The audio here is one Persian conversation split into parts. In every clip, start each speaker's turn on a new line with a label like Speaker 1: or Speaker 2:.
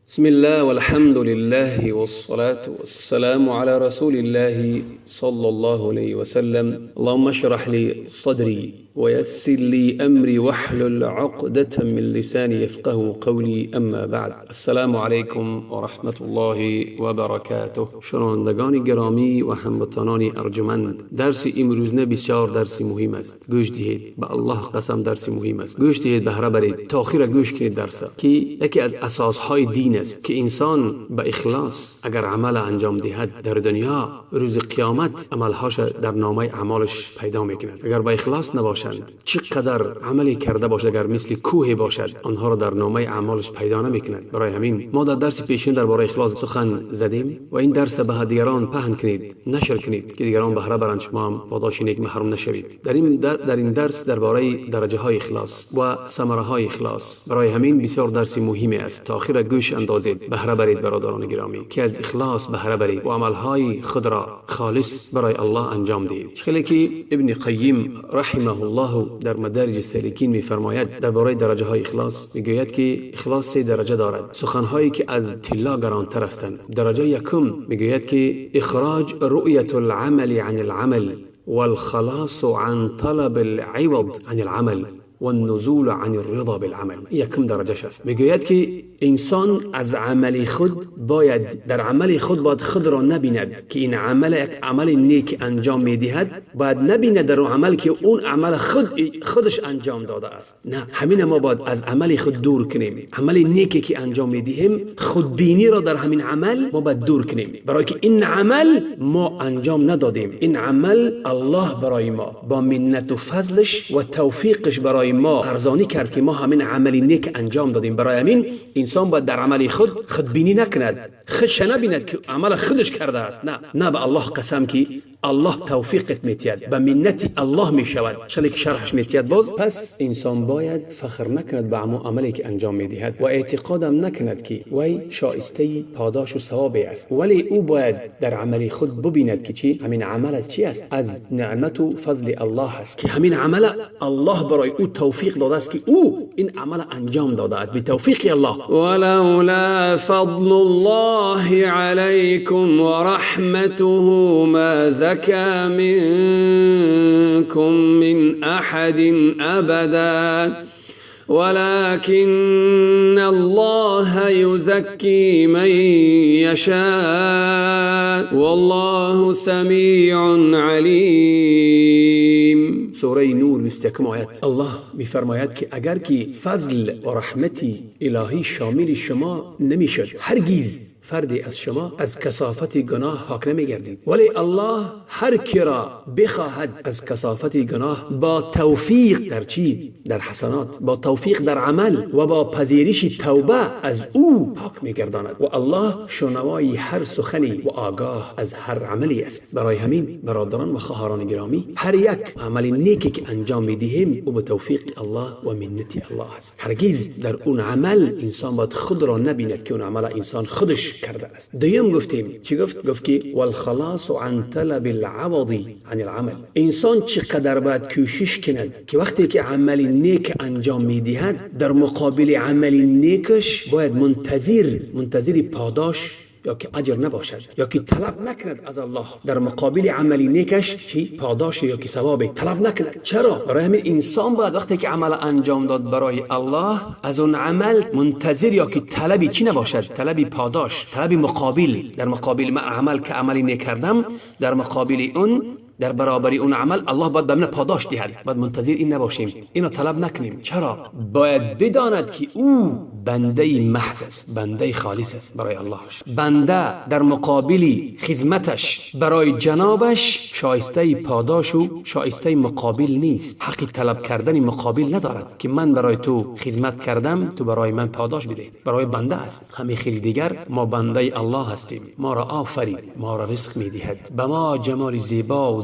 Speaker 1: بسم الله والحمد لله والصلاة والسلام على رسول الله صلى الله عليه وسلم. اللهم اشرح لي صدري ويسر لي أمري واحلل عقدة من لساني يفقه قولي. اما بعد، السلام علیکم و رحمت الله و برکاته. شنوندگان گرامی و هموطنان ارجمند، درس امروز بسیار درس مهم است. گوش دهید، به الله قسم درس مهم است. گوش دهید، بهره برید، تاخیر گوش کنید. درس که یکی از اساسهای دین است که انسان به اخلاص اگر عمل انجام دهد در دنیا، روز قیامت عملهاش در نامه اعمالش پیدا میکند. اگر به اخلاص نباشند، چقدر عملی کرده باشد، اگر مثل کوه باشد، آنها را در نامه اعمالش پیدا نمیکند. برای همین ما در درس پیشین درباره اخلاص سخن زدیم و این درس به دیگران پهن کنید، نشر کنید که دیگران بهره برند، شما هم پاداش نیک محروم نشوید. در این درس درباره درجه های اخلاص و ثمره های اخلاص. برای همین بسیار درس مهمی است. تا آخر گوش اندازید، بهره برید برادران گرامی، که از اخلاص بهره برید و عملهای خود را خالص برای الله انجام دهید. خیلی که ابن قیم رحمه الله در مدارج السالکین میفرماید درباره درجه های اخلاص، میگوید که اخلاص 3 درجه دارد، سخنهایی که از طلا گرانتر هستند. درجه یکم میگوید که اخراج رؤیت العمل عن العمل والخلاص عن طلب العوض عن العمل والنزول عن الرضا بالعمل. یکم درجهش است. میگوید که انسان از عمل خود باید در عمل خود را نبیند که این عمل یک عمل نیک انجام میدهد، باید نبیند در اون عمل که اون عمل خودش انجام داده است. نه، همین ما باید از عمل خود دور کنیم. عمل نیکی که انجام میدهیم، خودبینی را در همین عمل ما باید دور کنیم، برای که این عمل ما انجام ندادیم. این عمل الله برای ما با منت و فضلش و توفیقش برای ما ارزانی کرد که ما همین عملی نیک انجام دادیم. برای همین انسان باید در عمل خودبینی نکند، خودش نبیند که عمل خودش کرده است. نه به الله قسم که الله توفیقت میتید، به منت الله میشود. چلی که شرحش میتید باز. پس انسان باید فخر نکند به عملی که انجام میدهد و اعتقادم نکند که وی شایسته پاداش و ثوابی است، ولی او باید در عمل خود ببیند که چی همین عمل از چی است؟ از نعمت و فضل الله است، که همین عمل الله برای او توفیق داده است که او این عمل انجام داده است به توفیق الله. ولولا فضل الله علیکم و رحمته ما زكى منكم من أحد أبدا ولكن الله يزكي من يشاء والله سميع عليم. سوره نور 21 آیت. الله میفرماید که اگر که فضل و رحمتی الهی شامل شما نمیشد، هرگیز فردی از شما از کثافت گناه پاک نمیگردید، ولی الله هر کی را بخواهد از کثافت گناه با توفیق در چی؟ در حسنات، با توفیق در عمل و با پذیرش توبه از او پاک میگرداند. و الله شنوای هر سخنی و آگاه از هر عملی است. برای همین برادران و خواهران گرامی، هر یک عمل نیکی که انجام میدهیم او به توفیق الله و منت الله است. هرگز در اون عمل انسان باید خود را نبیند که اون عمل انسان خودش کرده است. دویم گفتیم چی گفت که والخلاص عن طلب العوض عن العمل. انسان چقدر باید کوشش کند که وقتی که عمل نیک انجام میدهد، در مقابل عمل نیکش باید منتظر پاداش یا که اجر نباشد، یا که طلب نکند از الله در مقابل عملی نیکش چی؟ پاداش یا که ثواب طلب نکند. چرا؟ برای همین انسان باید وقتی که عمل انجام داد برای الله، از اون عمل منتظر یا که طلبی چی نباشد، طلبی پاداش، طلبی مقابل. در مقابل من عمل که عملی نیک کردم، در مقابل اون، در برابری اون عمل الله باید بهمن پاداش دهد. باید منتظر این نباشیم، اینو طلب نکنیم. چرا؟ باید بداند که او بنده محض است، بنده خالص است برای اللهش. بنده در مقابل خدمتش برای جنابش شایسته پاداش و شایسته مقابل نیست. حق طلب کردن مقابل ندارد که من برای تو خدمت کردم تو برای من پاداش بده. برای بنده است. همه خیلی دیگر ما بنده الله هستیم. ما را آفرید، ما را رزق میدهد، به ما جمال زیبا و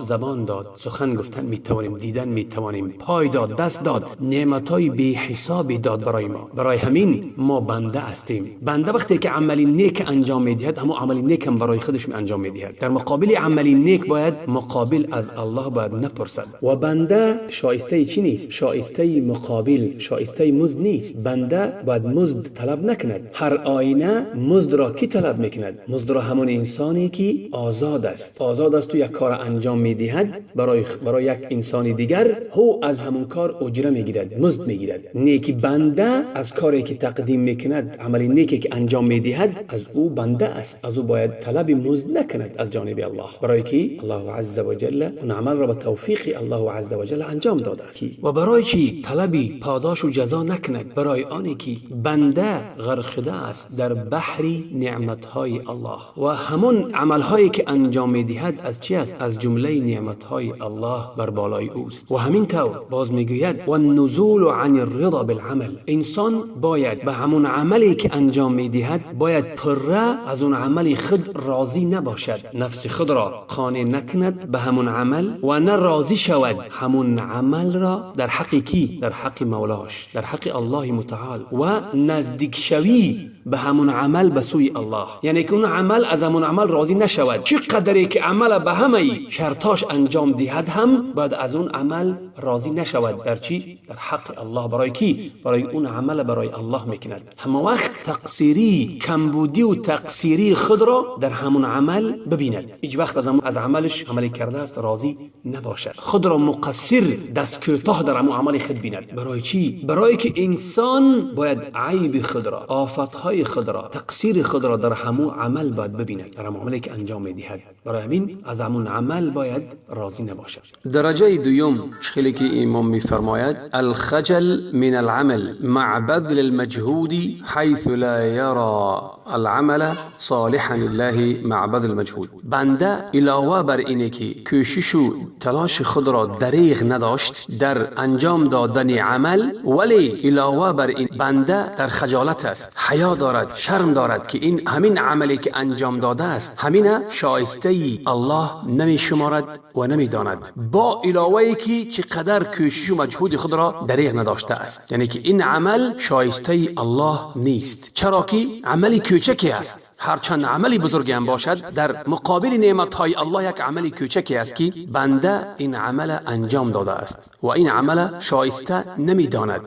Speaker 1: زبان داد، سخن گفتن میتوانیم، دیدن میتوانیم، پای داد، دست داد، نعمتهای بی حسابی داد برای ما. برای همین ما بنده هستیم. بنده وقتی که عملی نیک انجام میدهد، همون عملی نیک هم برای خودش انجام میدهد. در مقابل عملی نیک باید مقابل از الله باید نپرسد. و بنده شایسته چی نیست؟ شایسته مقابل، شایسته مزد نیست. بنده باید مزد طلب نکند. هر آینه مزد را کی طلب میکند؟ مزد را همون انسانی که آزاد است تو یک کار انجام میدهد برای یک انسان دیگر، او از همون کار اجره میگیرد، مزد میگیرد. نیکی بنده از کاری که تقدیم میکند، عملی نیکی که انجام میدهد، از او بنده است، از او باید طلب مزد نکند از جانب الله، برای که الله عز و جل اون عمل را به توفیق الله عز و جل انجام داده است. و برای چی طلب پاداش و جزا نکند؟ برای آنی که بنده غرق شده است در بحر نعمتهای الله و همون عملهایی که انجام میدهد از چی است؟ از جمله نعمتهای الله بر بالای اوست. و همین طور باز میگوید و النزول عن الرضا بالعمل، انسان باید به همون عملی که انجام میدهد باید پره از اون عمل خود راضی نباشد، نفس خود را قانع نکند به همون عمل و نه راضی شود همون عمل را در حق کی؟ در حق مولاش، در حق الله متعال، و نزدیک شوی به همون عمل به سوی الله. یعنی که اون عمل از همون عمل راضی نشود، چه قدری که عمل به همه شرطاش انجام دهد هم بعد از اون عمل راضی نشود. در چی؟ در حق الله. برای کی؟ برای اون عمل برای الله میکند. همه وقت تقصیری، کمبودی و تقصیری خود را در همون عمل ببیند، هیچ وقت از عملش عملی کرده است راضی نباشد، خود را مقصر، دست کوتاه در همون عمل خود بیند. برای چی؟ برای که انسان باید عیب خود را، آفتهای خود را، تقصیر خود را در همون عمل باید ببیند، در همون عملی که انجام میدهد. برای همین از همون عمل باید راضی نباشد. درجه دوم خیلی که امام میفرماید الخجل من العمل مع بذل المجهود حيث لا يرى العمل صالحا لله مع بذل المجهود. بنده علاوه بر اینه که کوشش و تلاش خود را دریغ نداشت در انجام دادن عمل، ولی علاوه بر این بنده در خجالت است، حیا دارد، شرم دارد که این همین عملی که انجام داده است همین شایسته الله نمی شمارد و نمی داند، با علاوه ای که چقدر کوشش و مجهود خود را دریغ نداشته است. یعنی که این عمل شایسته الله نیست، چرا که عملی کوچکی است. هرچند عملی بزرگی هم باشد، در مقابل نعمتهای الله یک عملی کوچکی است که بنده این عمل انجام داده است و این عمل شایسته نمی داند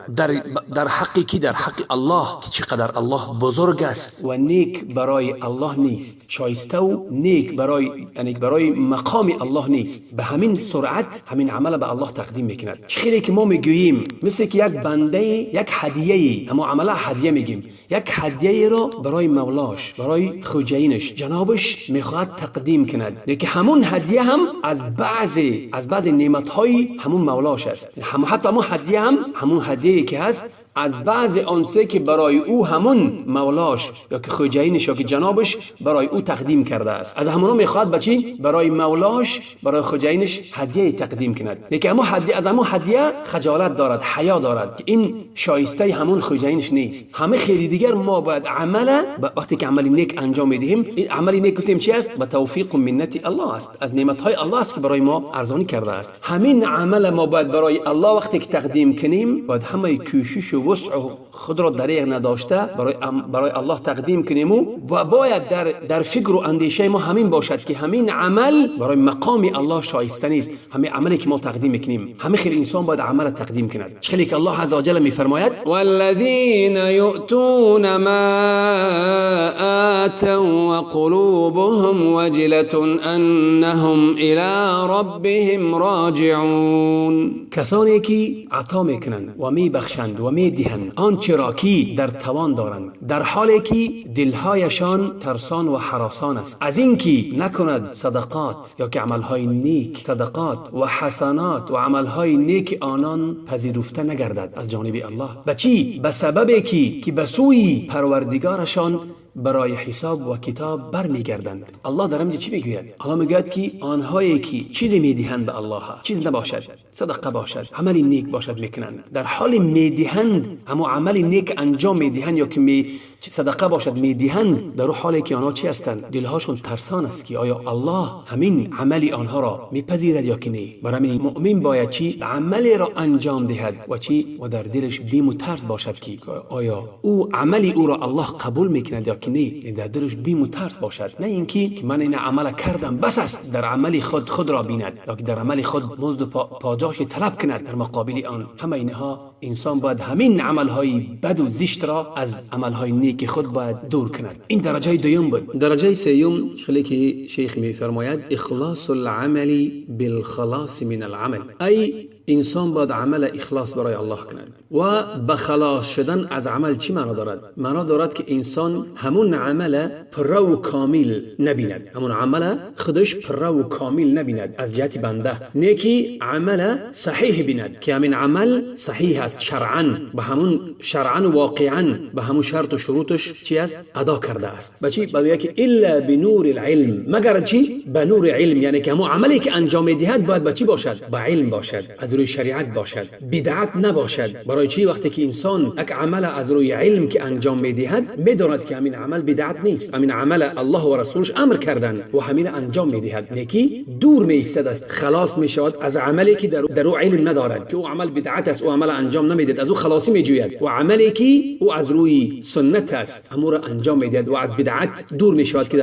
Speaker 1: در حقی که در حق الله که چقدر الله بزرگ است و نیک برای الله نیست، شایسته و نیک برای مقام الله نیست. به همین سرعت همین عمل به الله تقدیم میکند. خیلی که ما میگوییم مثل که یک بنده یک هدیه، اما عمل هدیه میگیم، یک هدیه را برای مولاش، برای خوجینش، جنابش میخواد تقدیم کند، لیکن همون هدیه هم از بعض نعمت‌های همون مولاش است. حتی همون هدیه هم همون هدیه‌ای که هست از بعض آنچه که برای او همون مولاش یا که خوجینش یا که جنابش برای او تقدیم کرده است، از همون میخواد بچی برای مولاش، برای خوجینش هدیه تقدیم کند. لیکن اما هدیه از همون هدیه خجالت دارد، حیا دارد که این شایسته همون خوجینش نیست. همه خیلی دیگر ما باید عمل وقتی که عمل نیک انجام میدهیم، این عمل نیک گفتیم چی است؟ با توفیق و منت الله است، از نعمت‌های الله است که برای ما ارزانی کرده است. همین عمل ما باید برای الله وقتی که تقدیم کنیم باید همه کوشش و وسع خود را دریغ نداشته برای الله تقدیم کنیم و باید در فکر و اندیشه ما همین باشد که همین عمل برای مقام الله شایسته نیست. همین عملی که ما تقدیم میکنیم، همه خیلی انسان باید عمل تقدیم کند. خیلی که الله عز و جل میفرماید والذین یؤتون ما آتوا وقلوبهم وجلة انهم الی ربهم راجعون. کسانی که عطا میکنند و میبخشند و میدهند آنچه را که در توان دارند، در حالی که دلهایشان ترسان و هراسان است از اینکه نکند صدقات یا که عملهای نیک، صدقات و حسنات و عملهای نیک آنان پذیرفته نگردد از جانب الله. به چی؟ به سببی که به سوی پروردگارشان برای حساب و کتاب برمیگردند. الله در اینجا چی میگوید؟ الله میگوید که آنهایی که چیزی میدهند به الله، چیز نباشد، صدقه باشد، عملی نیک باشد میکنند، در حال میدهند، اما عملی نیک انجام میدهند یا که صدقه باشد میدهند، در حالی که آنها چی هستند؟ دلهاشون ترسان است که آیا الله همین عملی آنها را میپذیرد یا که نه. برای مؤمن باید چی؟ عملی را انجام دهد و چی؟ و در دلش بیم و ترس باشد که آیا او عملی او را الله قبول میکند یا که نه. در دلش بیم و ترس باشد، نه اینکه من این عمل کردم بس است در عملی خود را بیند یا که در عملی خود مزد و پاداش طلب کند در مقابل آن. همه اینها انسان باید همین عملهای بد و زشت را از عملهای نیک خود باید دور کند. این درجه دوم بود. درجه سوم خیلی که شیخ میفرماید اخلاص العمل بالخلاص من العمل، ای انسان باید عمل اخلاص برای الله کند. و بخلاص شدن از عمل چی معنا دارد؟ معنا دارد که انسان همون عمل پر و کامل نبیند، همون عمل خودش پر و کامل نبیند از جهت بنده، نیکی عمل صحیح بیند که همین عمل صحیح است شرعاً، به همون شرعاً و واقعاً به همون شرط و شروطش چی است ادا کرده است. بچی بگوید که الا بنور العلم، مگر چی؟ به نور علم، یعنی که همون عملی که انجام میدهد باید به چی باشد؟ با علم باشد، از روی شریعت باشد، بدعت نباشد. برای چی؟ وقتی که انسان یک عمل از روی علم که انجام میدهد میداند که همین عمل بدعت نیست، همین عمل الله و رسولش امر کردن و همین انجام میدهد، نیکی دور میایستد است، خلاص میشود از عملی که در او علم ندارد که او عمل بدعت است، او عمل انجام نمیدهد، از او خلاصی میجوید، و عملی که او از روی سنت است امور انجام میدهد و از بدعت دور میشود که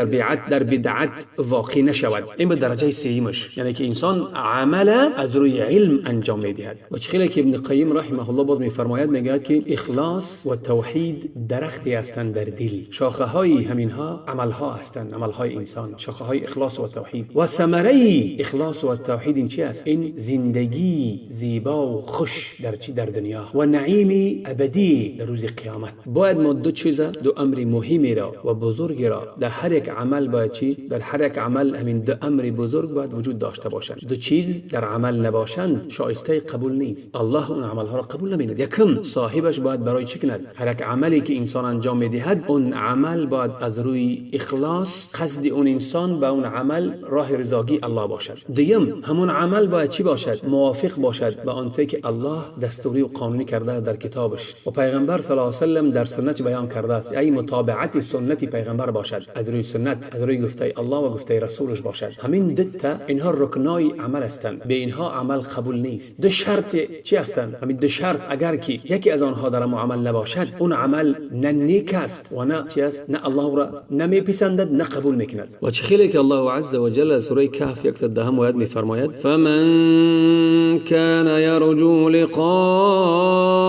Speaker 1: در بدعت واقع نشود. این به درجه سومش، یعنی که انسان عمل از روی علم انجام میدهد. و خیلی که ابن قیم رحمه الله باز میفرماید، میگه که اخلاص و توحید درختی هستند در دل، شاخه های همینها عمل ها هستند، عمل های انسان، شاخه های اخلاص و توحید. و ثمره اخلاص و توحید این چی است؟ این زندگی زیبا و خوش در دنیا و نعیم ابدی در روز قیامت. باید ما دو چیز، دو امر مهمی را و بزرگی را در هر یک عمل باید چی؟ در هر یک عمل همین دو امر بزرگ باید وجود داشته باشند. دو چیز در عمل نباشند شایسته قبول نیست، الله اون عمل ها را قبول نمی‌کند. یکم صاحبش باید برای چی کند؟ هر یک عملی که انسان انجام میدهد اون عمل باید از روی اخلاص قصد اون انسان به اون عمل راه رضایی الله باشد. دوم همون عمل باید چی باشد؟ موافق باشد به آنچه که الله دستوری و قانونی کرده در کتابش و پیغمبر صلی الله علیه و سلم در سنت بیان کرده است، ای متابعت سنت پیغمبر باشد، از روی سنت، از روی گفته الله و گفته رسولش باشد. همین دتا اینها رکنای عمل هستند، به اینها عمل قبول نیست. دو شرط چی هستند؟ همین دو شرط اگر که یکی از آنها در عمل نباشد اون عمل نه نیک است و نه چی است، نه الله را نمیپسندد نه قبول میکند. و چه خیلی که الله عز و جل سوره کهف 110 آیه میفرماید فمن كان يرجو لقاء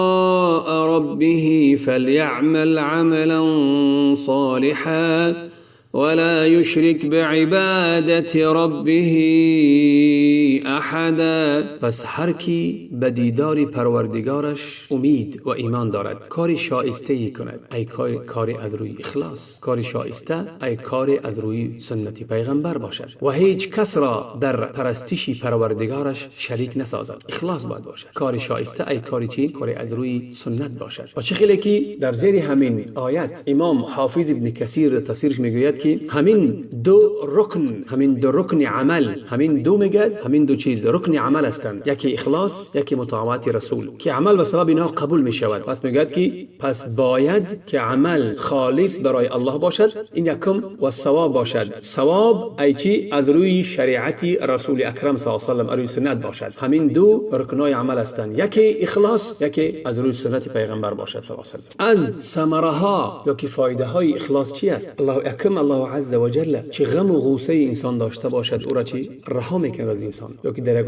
Speaker 1: ربه فليعمل عملا صالحا ولا يشرك بعبادة ربه احدا. پس هر کی به دیدار پروردگارش امید و ایمان دارد کاری شایسته ای کند، ای کاری از روی اخلاص، کاری شایسته ای کاری از روی سنت پیغمبر باشد و هیچ کس را در پرستش پروردگارش شریک نسازد. اخلاص باید باشد، کاری شایسته ای کاری چی؟ کاری از روی سنت باشد. و چه خیلی که در زیر همین آیت امام حافظ ابن کثیر تفسیرش میگوید که همین دو رکن عمل، همین دو میگه همین دو چیز رکن عمل هستند، یکی اخلاص، یکی مطاوعت رسول، که عمل به سبب اینها قبول می شود. پس میگه که پس باید که عمل خالص برای الله باشد، این یکم، و ثواب باشد. ثواب ای چی؟ از روی شریعت رسول اکرم صلی الله علیه و آله، روی سنت باشد. همین دو رکنای عمل هستند، یکی اخلاص، یکی از روی سنت پیغمبر باشد صلی الله علیه و آله. از ثمره ها یا که فایده های اخلاص چی است؟ الله اکرم، الله عز و جل چه غم و غوسه انسان داشته باشد او را چی رها میکند از انسان، یا که در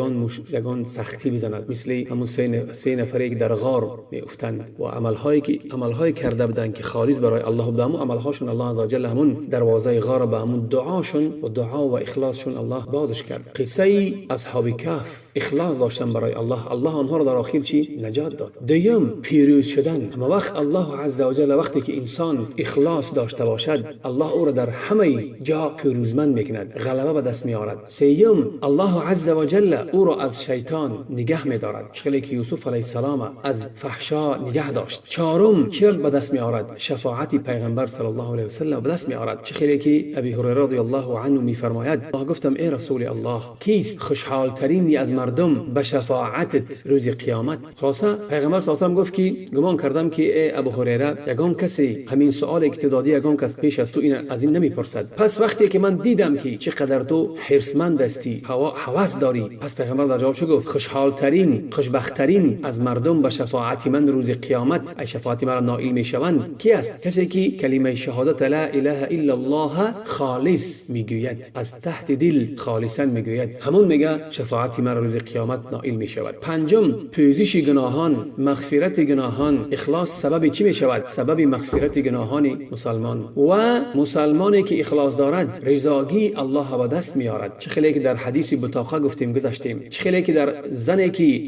Speaker 1: یگان سختی بزند، مثل همون سه نفری که در غار میافتند و عملهای کرده بودند که خالص برای الله بود، همون عملهاشون الله عز و جل همون دروازه غار به همون دعاشون و دعا و اخلاصشون الله بازش کرد. قصه اصحاب کهف اخلاص داشتن برای الله آنها را در آخر چی نجات داد. دوم پیروز شدن. اما وقت الله عز و جل وقتی که انسان اخلاص داشته باشد الله او را در در همه جا پیروزمند میکند، غلبه به دست میآورد. سوم، الله عز و جل او را از شیطان نگه می‌دارد، شکلی که یوسف علیه السلام از فحشا نگه داشت. چهارم، چه به دست می‌آورد؟ شفاعت پیغمبر صلی الله علیه و سلم به دست می‌آورد، شکلی که ابی هریره رضی الله عنه می‌فرماید ما گفتم ای رسول الله، کیست خوشحال ترینی از مردم به شفاعتت روز قیامت؟ خلاصه پیغمبر صلی الله علیه و سلم گفت که گمان کردم که ای ابو هریره یگان کسی همین سوال که دادی یگان کس پیش از تو این از این نمی‌پرسد. پس وقتی که من دیدم که چقدر تو حرصمند هستی، هوس داری، پس پیغمبر در جواب چه گفت؟ خوشحال ترین، خوشبخت ترین از مردم به شفاعت من روز قیامت، ای شفاعت مرا نائل میشوند، کی است؟ کسی که کلمه شهادت لا اله الا الله خالص میگوید، از تحت دل خالصا میگوید، همون میگه شفاعت مرا روز قیامت نائل میشود. پنجم، پوزش گناهان، مغفرت گناهان. اخلاص سبب چی میشود؟ سبب مغفرت گناهان مسلمان. و مسلمانی که اخلاص دارد رضاگی الله به دست میارد. چه خیلی که در حدیث بطاقه گفتیم گذاشتیم، چه خیلی که در زنی که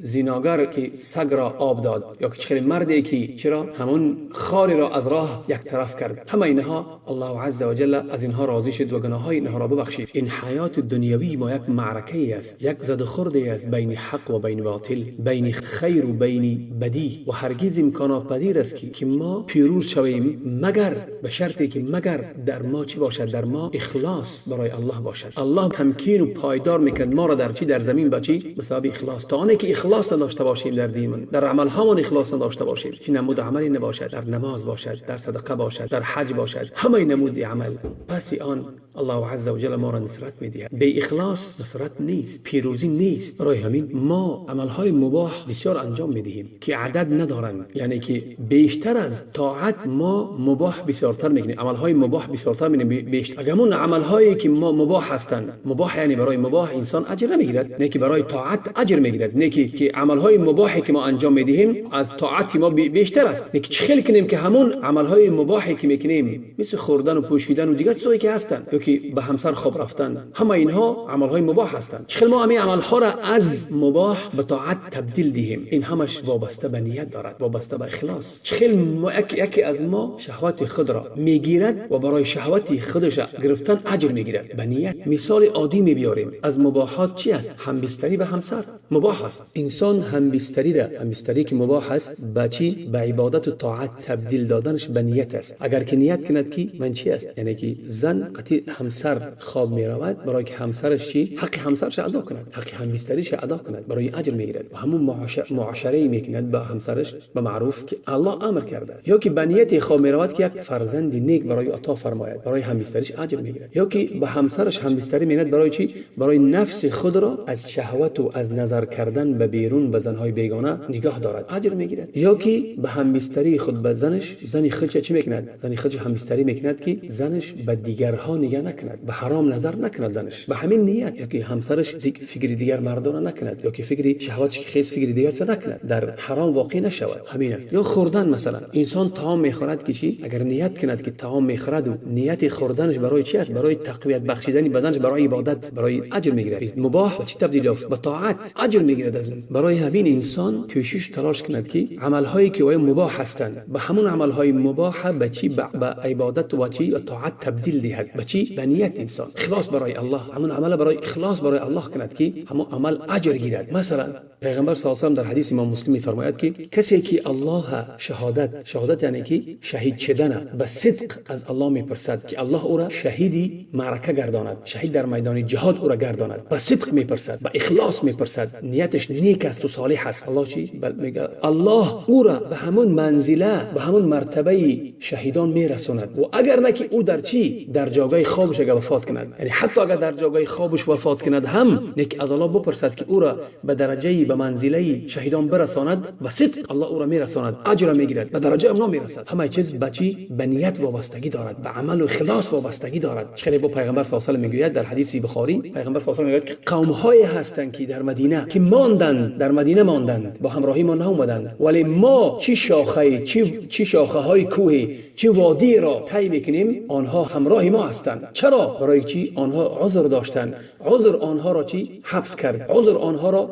Speaker 1: زیناگر که سگ را آب داد، یا چه خیلی مردی که چرا همون خاری را از راه یک طرف کرد، همه اینها الله عز و جل از اینها راضی شد و گناههای اینها را ببخشید. این حیات دنیوی ما یک معرکه است، یک زد و خورده است بین حق و بین باطل، بین خیر و بین بدی، و هرگز امکان ناپذیر است که ما پیروز شویم مگر به شرطی که مگر در ما چی باشد؟ در ما اخلاص برای الله باشد. الله تمکین و پایدار میکند ما را در چی؟ در زمین با چی؟ به سبب اخلاص. تا آنی که اخلاص داشته باشیم در دینمون، در عمل هامون اخلاص داشته باشیم، چی نمود عملی نباشد، در نماز باشد، در صدقه باشد، در حج باشد، همه نمود عمل، پس آن الله عز و جل ما را نصرت می‌دهد. به اخلاص نصرت نیست، پیروزی نیست. برای همین ما عملهای مباح بسیار انجام می‌دهیم که عدد ندارند، یعنی که بیشتر از طاعت ما مباح بسیارتر می‌کنیم، عملهای مباح بسیارتر می‌کنیم بیشتر. اگر اون عملهایی که ما مباح هستند، مباح یعنی برای مباح انسان اجر نمی‌گیرد، نه که برای طاعت اجر می‌گیرد، نه که عملهای مباحی که ما انجام می‌دهیم از طاعت ما بیشتر است، نه که چخیل کنیم که همون عملهای مباحی که می‌کنیم مثل خوردن و پوشیدن و دیگر چیزایی که هستند، که به همسر خواب رفتن، همه اینها عملهای مباح هستند. چخیل ما همین عملها را از مباح به طاعت تبدیل دهیم، این همش وابسته به نیت دارد، وابسته به اخلاص. چخیل یکی از ما شهوت خود را میگیرد و برای شهوت خودش گرفتن اجر میگیرد به نیت. مثال عادی میبیاریم از مباحات چی است؟ همبستری به همسر مباح است. انسان همبستری که مباح است به چی؟ به عبادت و طاعت تبدیل دادنش به نیت است. اگر که نیت کند که من چی است، یعنی که زن قطعی همسر خواب می رود، برای که همسرش چی؟ حق همسرش ادا کند، حق همبستریش ادا کند، برای اجر میگیرد و همون معاشره میکند با همسرش به معروف که الله امر کرده. یا که به نیت خواب می رود که یک فرزند نیک برای عطا فرماید، برای همبستریش اجر میگیرد. یا که به همسرش همبستری میکند برای چی؟ برای نفس خود را از شهوت و از نظر کردن به بیرون به زنهای بیگانه نگاه دارد، اجر میگیرد. یا که به همبستری خود به زنی خودش چی میکند؟ زنی خودش همبستری میکند که زنش به دیگرها نگاه نکند، به حرام نظر نکند زنش، به همین نیت. یا که همسرش فکر دیگر مردانه نکند، یا که فکر شهواتش که خیلی فکر دیگر نکند، در حرام واقع نشود، همین است. یا خوردن، مثلا انسان طعام میخورد که چی؟ اگر نیت کند که طعام میخورد و نیت خوردنش برای چی است؟ برای تقویت بخشیدن بدنش، برای عبادت، برای اجر میگیرد. مباح به چی تبدیل یافت؟ به طاعت، اجر میگیرد از این. برای همین انسان کوشش تلاش کند که عملهایی که مباح هستند به همون عملهای مباح به چی؟ به عبادت و چی؟ طاعت تبدیل دهد. به چی؟ به نیت انسان، اخلاص برای الله، همون عمل برای اخلاص برای الله کند که همون عمل اجر گیرد. مثلا پیغمبر صلی الله علیه و آله در حدیث امام مسلم میفرماید که کسی که الله شهادت یعنی که شهید شدن به صدق از الله میپرسد که الله او را شهیدی معرکه گرداند، شهید در میدان جهاد او را گرداند، به صدق میپرسد، به اخلاص میپرسد، نیتش نیک است و صالح است، الله چی؟ میگه الله او را به همون منزله، به همون مرتبه شهیدان میرساند. و اگر نه که او در چی؟ در جایگاه خوابش اگر وفات کند، یعنی حتی اگر در جایگاه خوابش وفات کند هم نیک از الله بپرسد که او را به درجه، به منزله شهیدان برساند، و صدق الله او را میرساند، اجر میگیرد، به درجه اونا میرسد. همه چیز به چی؟ به نیت وابستگی دارد، به عمل و اخلاص وابستگی دارد. خیلی با پیغمبر صلی الله علیه و آله میگوید در حدیث بخاری، پیغمبر صلی الله علیه و آله میگوید قوم های هستند که در مدینه که ماندند، در مدینه ماندند، با همراهی ما ناومدند، ولی ما چی شاخه های کوه، چی وادی را طی میکنیم، آنها همراه ما هستند. چرا؟ برای چی؟ آنها عذر داشتند. عذر آنها را چی؟ حبس کرد.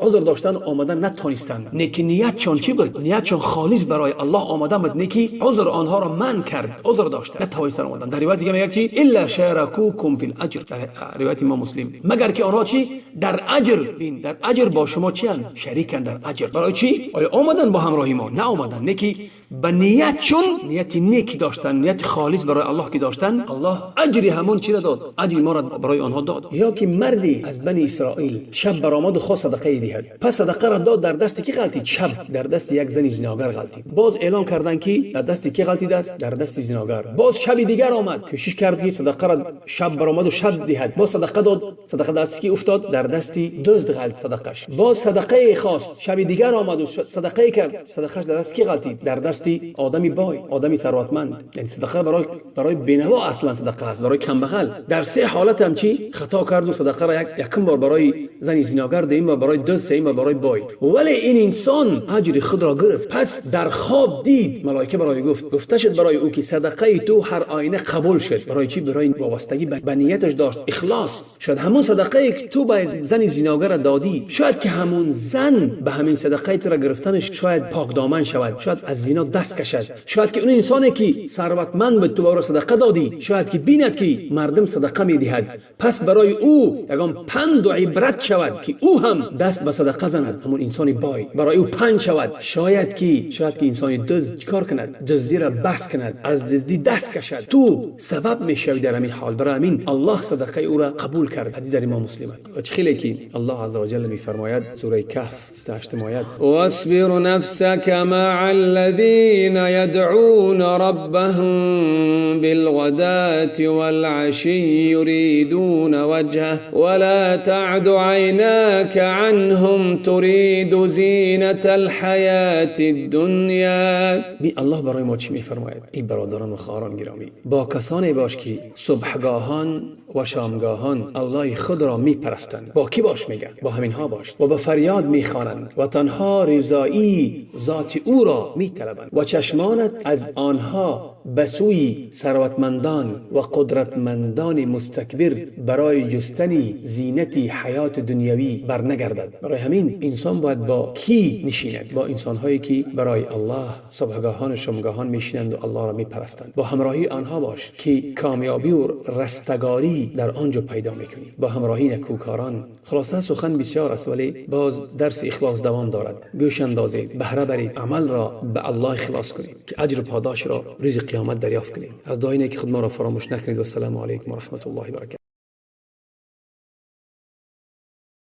Speaker 1: عذر داشتن آمدن نتونستند. نیکی نیتشان چی بود؟ نیتشان خالص برای الله آمدن بود. نیکی عذر آنها را منع کرد. عذر داشتند نتونستند آمدن. در روایت دیگه میگه چی؟ الا شارکوکم فی الاجر. در روایت امام مسلم مگر که آنها چی؟ در اجر در اجر با شما چی ان؟ شریکن در اجر. برای چی؟ آیا آمدن با همراهی ما؟ نه آمدن. نیکی به نیتشون نیت نیک داشتن، نیت خالص برای الله که داشتن، الله اجری همون چی را داد؟ اجر ما را برای آنها داد. یا که مردی از بنی اسرائیل شب برآمد و خواست صدقه دهد، پس صدقه را داد در دست کی غلطید؟ شب در دست یک زن زناگر غلطید. باز اعلان کردن که در دست کی غلطید است؟ در دست زناگر. باز شب دیگر آمد کوشش کرد که صدقه را شب برآمد و شب دهد، باز صدقه داد، صدقه دست کی افتاد؟ در دست دزد غلط صدقش. باز صدقه خواست، شب دیگر آمد و صدقه کرد، صدقش در دست کی غلطید؟ در دست آدمی بای، آدمی ثروتمند. یعنی صدقه برای بینوا اصلا صدقه است، برای کمبخل. در سه حالت هم چی خطا کرد و صدقه را یکم بار برای زن زناگر، دوم بار برای دزد، سوم بار برای بای. ولی این انسان اجر خود را گرفت. پس در خواب دید ملائکه برای گفته شد برای او که صدقه تو هر آینه قبول شد. برای چی؟ برای وابستگی به نیتش داشت، اخلاص. شاید همون صدقه که تو به زن زناگر دادی، شاید که همون زن به همین صدقه تو را گرفتنش شاید پاک دامن شود، شاید از زنا دست کشد. شاید که اون انسانی که ثروتمند بود تو برای صدقه دادی، شاید که بیند که مردم صدقه میدهد، پس برای او یگان پند و عبرت شود که او هم دست به صدقه زند. همون انسانی بای برای او پند شود. شاید که انسانی دزد چیکار کند؟ دزدی را بس کند، از دزدی دست کشد. تو سبب میشوی در همین حال. برای همین الله صدقه او را قبول کرد. حدیث در امام مسلم. و خیلی که الله عز و جل میفرماید سوره کهف 28 آیه: واصبر نفسك مع الذين يدعون ربهم بالغداة والعشي يريدون وجهه ولا تعد عيناك عنهم تريد زينة الحياة الدنيا. بی الله برای ما چی میفرماید؟ این برادران و خواهران گرامی، با کسانی باش که صبحگاهان و شامگاهان الله خود را میپرستند. با کی باش میگن؟ با همین ها باش. و به فریاد میخوانند و تنها رضایی ذات او را میطلبند و چشمانت از آنها به سوی ثروتمندان و قدرتمندان مستکبر برای جستن زینت حیات دنیوی برنگردد. برای همین انسان باید با کی نشیند؟ با انسان‌هایی که برای الله صبحگاهان و شامگاهان میشینند و الله را میپرستند. با همراهی آنها باش که کامیابی و رستگاری در آنجا پیدا میکنی. با همراهی نکوکاران. خلاصه سخن بسیار است ولی باز درس اخلاص دوام دارد. گوش اندازید، بهره برید، عمل را به الله اخلاص کنید که اجر و پاداش را روز قیامت دریافت کنید. از دعای نیک خود ما را فراموش نکنید. و السلام علیکم و رحمت الله و برکاته.